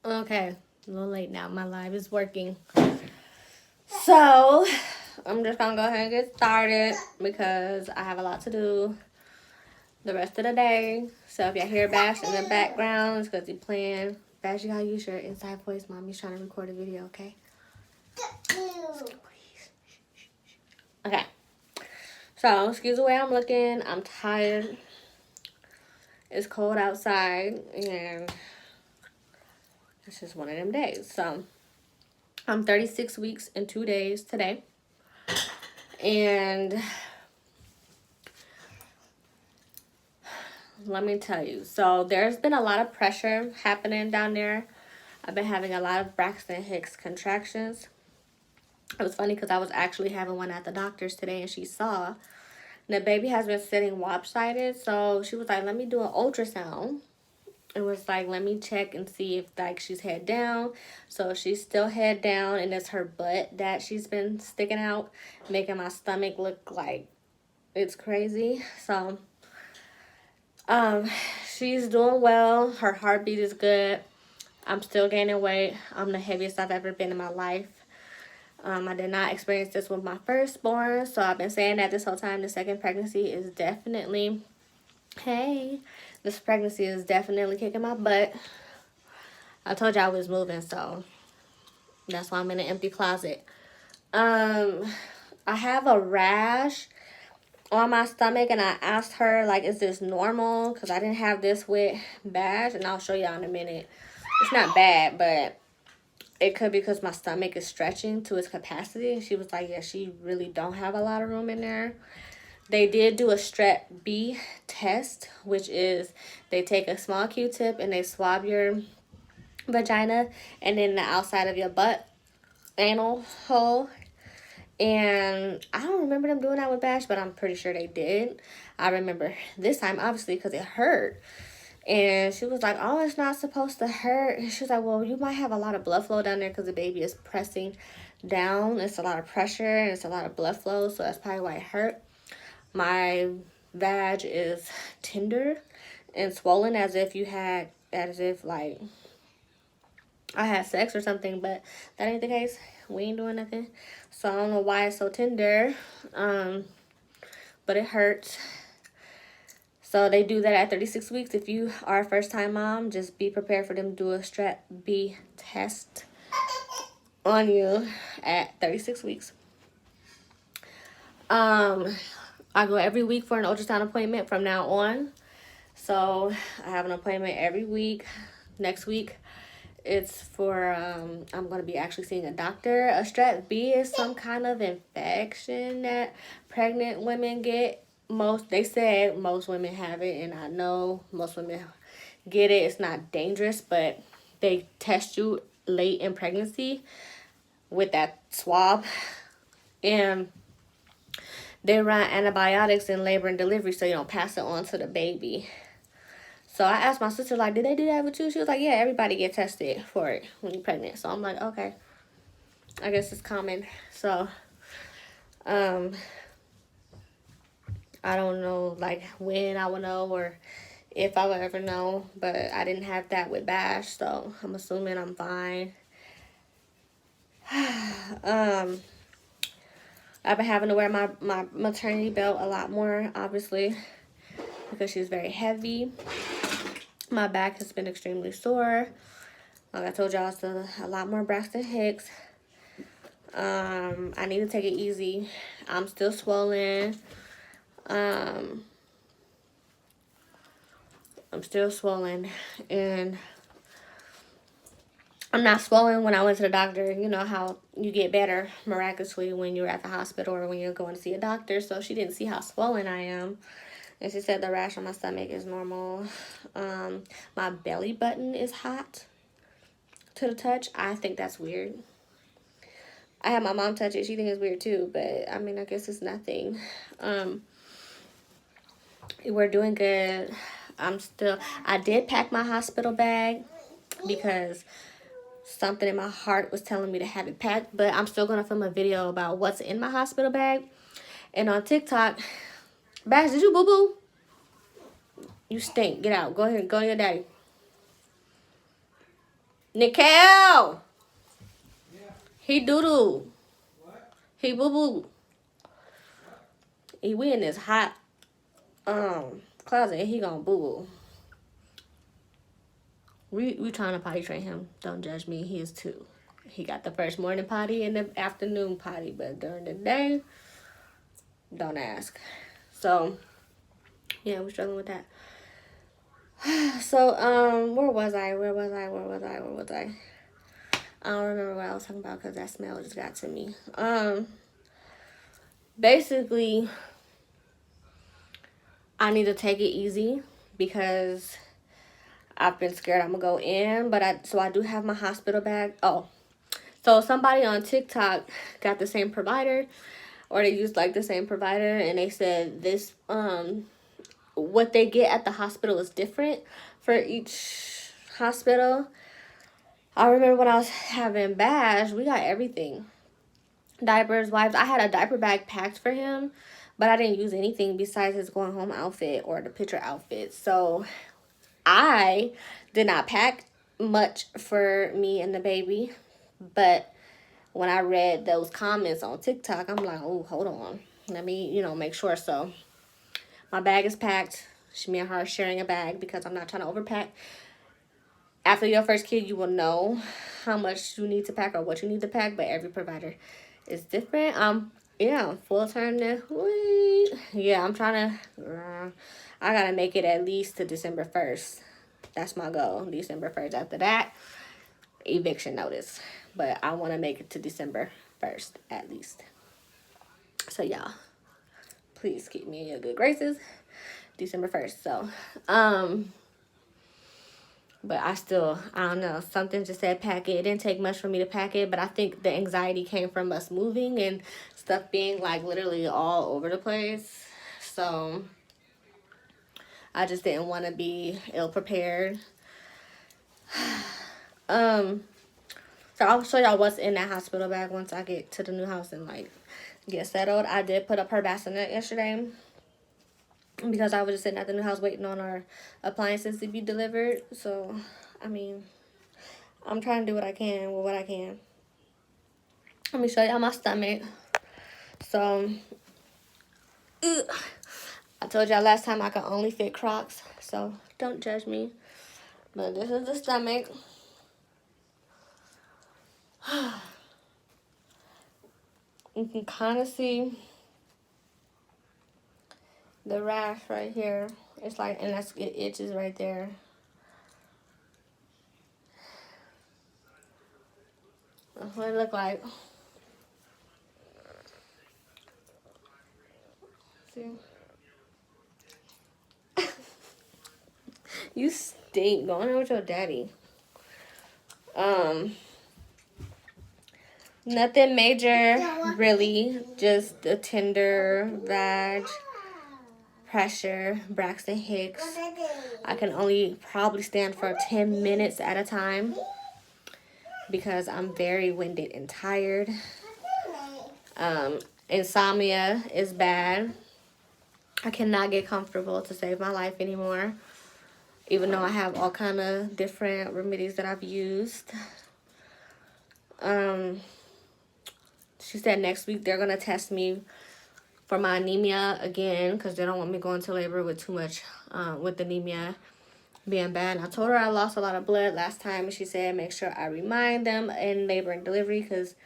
Okay, a little late now. My live is working. So, I'm just gonna go ahead and get started because I have a lot to do the rest of the day. So, if y'all hear Bash in the background, it's because he's playing. Bash, you gotta use your inside voice. Mommy's trying to record a video, okay? Okay. So, excuse the way I'm looking. I'm tired. It's cold outside, and it's just one of them days. So, I'm 36 weeks and 2 days today. And let me tell you, so there's been a lot of pressure happening down there. I've been having a lot of Braxton Hicks contractions. It was funny because I was actually having one at the doctor's today, and she saw the baby has been sitting lopsided. So she was like, let me do an ultrasound. It was like, let me check and see if like she's head down. So she's still head down, and it's her butt that she's been sticking out, making my stomach look like it's crazy. So she's doing well. Her heartbeat is good. I'm still gaining weight. I'm the heaviest I've ever been in my life. I did not experience this with my firstborn, so I've been saying that this whole time. The second pregnancy is definitely, this pregnancy is definitely kicking my butt. I told you I was moving, so that's why I'm in an empty closet. I have a rash on my stomach, and I asked her, like, is this normal? Because I didn't have this with Bash, and I'll show y'all in a minute. It's not bad, but it could be because my stomach is stretching to its capacity. She was like, yeah, she really don't have a lot of room in there. They did do a strep B test, which is they take a small Q-tip and they swab your vagina and then the outside of your butt, anal hole. And I don't remember them doing that with Bash, but I'm pretty sure they did. I remember this time, obviously, because it hurt. And she was like, oh, it's not supposed to hurt. And she was like, well, you might have a lot of blood flow down there because the baby is pressing down. It's a lot of pressure and it's a lot of blood flow. So that's probably why it hurt. My vag is tender and swollen as if like I had sex or something. But that ain't the case. We ain't doing nothing. So I don't know why it's so tender. But it hurts. So they do that at 36 weeks. If you are a first-time mom, just be prepared for them to do a strep B test on you at 36 weeks. I go every week for an ultrasound appointment from now on. So I have an appointment every week. Next week, it's for, I'm going to be actually seeing a doctor. A strep B is some kind of infection that pregnant women get. They said most women have it, and I know most women get it. It's not dangerous, but they test you late in pregnancy with that swab, and they run antibiotics in labor and delivery so you don't pass it on to the baby. So I asked my sister, like, did they do that with you? She was like, yeah, everybody get tested for it when you're pregnant. So I'm like, okay, I guess it's common. So I don't know, like, when I will know or if I will ever know. But I didn't have that with Bash, so I'm assuming I'm fine. I've been having to wear my maternity belt a lot more, obviously, because she's very heavy. My back has been extremely sore. Like I told y'all, it's a lot more Braxton Hicks. I need to take it easy. I'm still swollen. I'm still swollen, and I'm not swollen when I went to the doctor. You know how you get better miraculously when you're at the hospital or when you're going to see a doctor. So she didn't see how swollen I am. And she said the rash on my stomach is normal. My belly button is hot to the touch. I think that's weird. I had my mom touch it. She thinks it's weird too. But, I mean, I guess it's nothing. We're doing good. I did pack my hospital bag because something in my heart was telling me to have it packed. But I'm still going to film a video about what's in my hospital bag. And on TikTok, Bash, did you boo-boo? You stink. Get out. Go ahead. Go to your daddy. Nickel! He doo-doo. He boo-boo. We in this hot closet and he gonna boo-boo. We trying to potty train him. Don't judge me. He is 2. He got the first morning potty and the afternoon potty, but during the day, don't ask. So, yeah, we're struggling with that. So, where was I? I don't remember what I was talking about because that smell just got to me. Basically, I need to take it easy because I've been scared I'm gonna go in, but I do have my hospital bag. Oh, so somebody on TikTok got the same provider, or they used like the same provider, and they said this what they get at the hospital is different for each hospital. I remember when I was having Bash, we got everything. Diapers, wipes. I had a diaper bag packed for him, but I didn't use anything besides his going home outfit or the picture outfit. So I did not pack much for me and the baby. But when I read those comments on TikTok, I'm like, oh, hold on. Let me, make sure. So my bag is packed. Me and her are sharing a bag because I'm not trying to overpack. After your first kid, you will know how much you need to pack or what you need to pack, but every provider is different. Yeah, full time next week. Yeah, I'm trying to, I gotta make it at least to December 1st. That's my goal, December 1st. After that, eviction notice. But I want to make it to December 1st at least. So, y'all, please keep me in your good graces. December 1st. So, but I don't know. Something just said pack it. It didn't take much for me to pack it, but I think the anxiety came from us moving and stuff being like literally all over the place. So I just didn't want to be ill prepared. So I'll show y'all what's in that hospital bag once I get to the new house and like get settled. I did put up her bassinet yesterday because I was just sitting at the new house waiting on our appliances to be delivered. So, I mean, I'm trying to do what I can with what I can. Let me show y'all my stomach. So, I told y'all last time I could only fit Crocs. So, don't judge me. But this is the stomach. You can kind of see the rash right here. It's like, and it itches right there. That's what it look like. See? You stink. Going out with your daddy. Nothing major, really. Just a tender vag, pressure, Braxton Hicks. I can only probably stand for 10 minutes at a time because I'm very winded and tired. Insomnia is bad. I cannot get comfortable to save my life anymore, even though I have all kind of different remedies that I've used. She said next week they're going to test me for my anemia again because they don't want me going to labor with too much, with anemia being bad. And I told her I lost a lot of blood last time, and she said make sure I remind them in labor and delivery because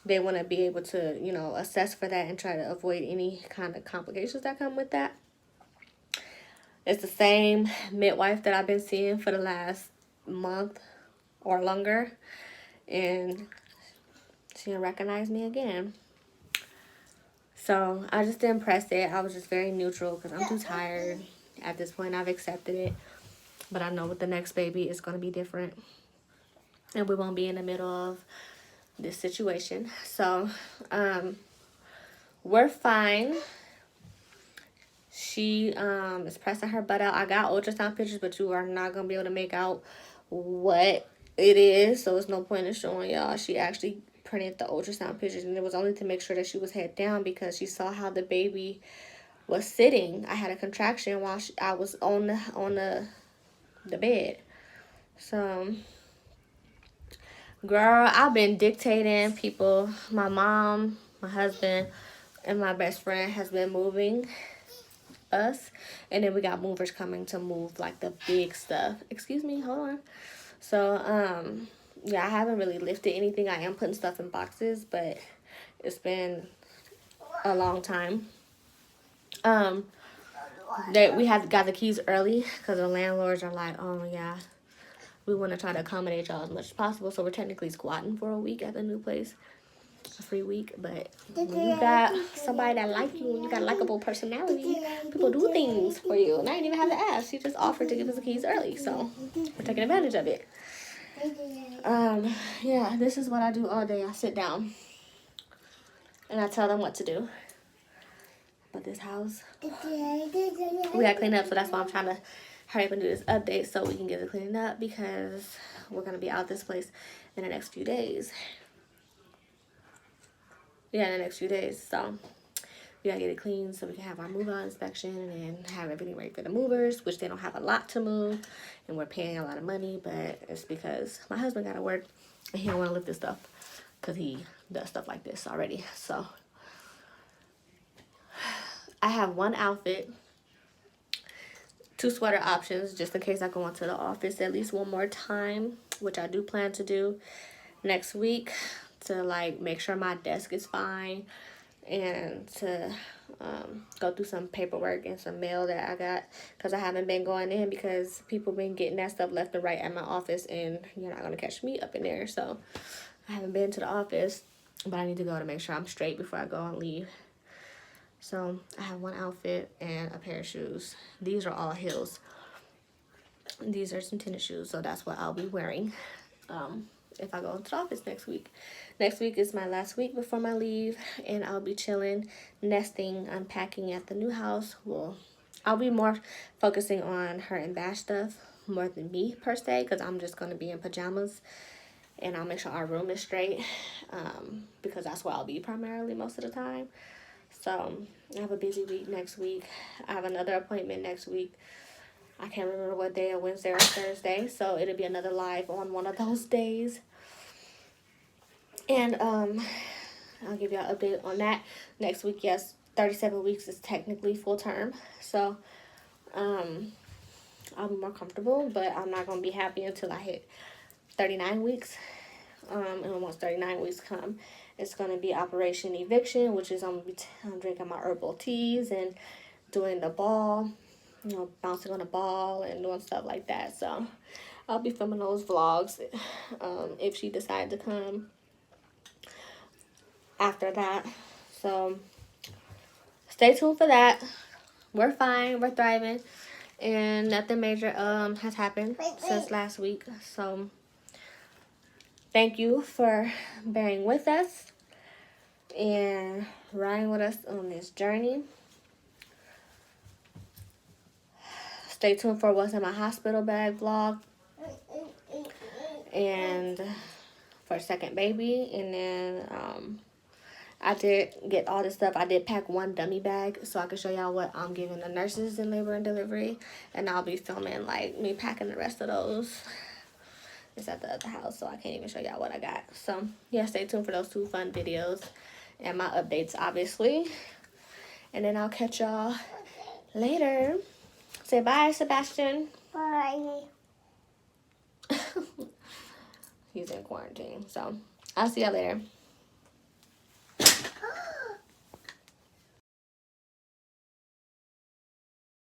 they want to be able to, assess for that and try to avoid any kind of complications that come with that. It's the same midwife that I've been seeing for the last month or longer, and she didn't recognize me again. So I just didn't press it. I was just very neutral because I'm too tired. At this point, I've accepted it. But I know with the next baby, it's going to be different. And we won't be in the middle of this situation. So, we're fine. She is pressing her butt out. I got ultrasound pictures, but you are not going to be able to make out what it is. So, it's no point in showing y'all. She actually printed the ultrasound pictures, and it was only to make sure that she was head down because she saw how the baby was sitting. I had a contraction while I was on the bed. So Girl, I've been dictating people. My mom, my husband, and my best friend has been moving us. And then we got movers coming to move like the big stuff. Excuse me, hold on. So, yeah, I haven't really lifted anything. I am putting stuff in boxes, but it's been a long time. That we had got the keys early because the landlords are like, oh yeah, we want to try to accommodate y'all as much as possible. So we're technically squatting for a week at the new place, a free week. But when you got somebody that like you, and you got a likable personality, people do things for you, and I didn't even have to ask. She just offered to give us the keys early, so we're taking advantage of it. Yeah, this is what I do all day. I sit down and I tell them what to do. But this house, we gotta clean up, so that's why I'm trying to hurry up and do this update so we can get it cleaned up, because we're gonna be out this place in the next few days. Yeah, in the next few days. So we gotta get it clean so we can have our move-out inspection and have everything ready for the movers, which they don't have a lot to move, and we're paying a lot of money, but it's because my husband gotta work and he don't want to lift this stuff because he does stuff like this already. So I have one outfit, 2 sweater options, just in case I go into the office at least one more time, which I do plan to do next week, to like make sure my desk is fine and to go through some paperwork and some mail that I got, because I haven't been going in because people been getting that stuff left and right at my office, and you're not gonna catch me up in there. So I haven't been to the office, but I need to go to make sure I'm straight before I go and leave. So I have one outfit and a pair of shoes. These are all heels. These are some tennis shoes, so that's what I'll be wearing if I go into the office next week. Next week is my last week before my leave, and I'll be chilling, nesting, unpacking at the new house. Well, I'll be more focusing on her and Bash stuff more than me per se, because I'm just going to be in pajamas, and I'll make sure our room is straight, because that's where I'll be primarily most of the time. So I have a busy week next week. I have another appointment next week. I can't remember what day, Wednesday or Thursday. So it'll be another live on one of those days. And I'll give you an update on that next week. Yes, 37 weeks is technically full term. So I'll be more comfortable, but I'm not going to be happy until I hit 39 weeks. And once 39 weeks come, it's going to be Operation Eviction, which is I'm drinking my herbal teas and doing the ball, you know, bouncing on the ball and doing stuff like that. So I'll be filming those vlogs if she decides to come after that. So stay tuned for that. We're fine. We're thriving. And nothing major has happened since last week. So thank you for bearing with us and riding with us on this journey. Stay tuned for what's in my hospital bag vlog and for second baby. And then I did get all this stuff. I did pack one dummy bag so I can show y'all what I'm giving the nurses in labor and delivery. And I'll be filming like me packing the rest of those. It's at the other house, so I can't even show y'all what I got. So yeah, stay tuned for those 2 fun videos and my updates, obviously. And then I'll catch y'all later. Say bye, Sebastian. Bye. He's in quarantine, so I'll see y'all later.